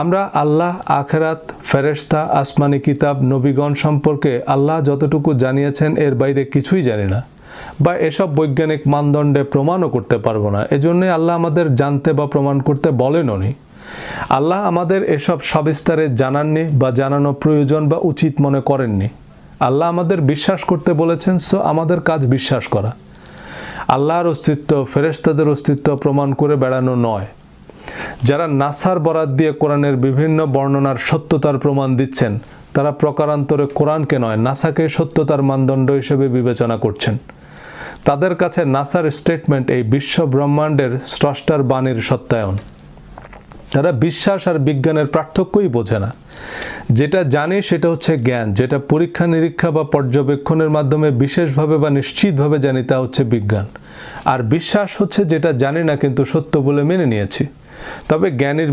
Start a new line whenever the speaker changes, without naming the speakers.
আমরা আল্লাহ, আখেরাত, ফেরেশতা, আসমানি কিতাব, নবীগণ সম্পর্কে আল্লাহ যতটুকু জানিয়েছেন এর বাইরে কিছুই জানি না, বা এসব বৈজ্ঞানিক মানদণ্ডে প্রমাণও করতে পারবো না। এজন্যই আল্লাহ আমাদের জানতে বা প্রমাণ করতে বলেনও নি। আল্লাহ আমাদের এসব সবিস্তারে জানাননি বা জানানো প্রয়োজন বা উচিত মনে করেননি। আল্লাহ আমাদের বিশ্বাস করতে বলেছেন, সো আমাদের কাজ বিশ্বাস করা। আল্লাহর অস্তিত্ব, ফেরেশতাদের অস্তিত্ব প্রমাণ করে বেড়ানো নয়। যারা নাসার বরাত দিয়ে কোরআনের বিভিন্ন বর্ণনার সত্যতার প্রমাণ দিচ্ছেন, তারা প্রকারান্তরে কোরআনকে নয়, নাসাকে সত্যতার মানদণ্ড হিসেবে বিবেচনা করছেন। তাদের কাছে নাসার স্টেটমেন্ট এই বিশ্ব ব্রহ্মাণ্ডের স্রষ্টার বাণীর সত্যায়ন। তারা বিশ্বাস আর বিজ্ঞানের পার্থক্যই বোঝে না। যেটা জানি সেটা হচ্ছে জ্ঞান, যেটা পরীক্ষা নিরীক্ষা বা পর্যবেক্ষণের মাধ্যমে বিশেষভাবে বা নিশ্চিতভাবে জানি তা হচ্ছে বিজ্ঞান। আর বিশ্বাস হচ্ছে যেটা জানি না কিন্তু সত্য বলে মেনে নিয়েছি। তবে জ্ঞানীর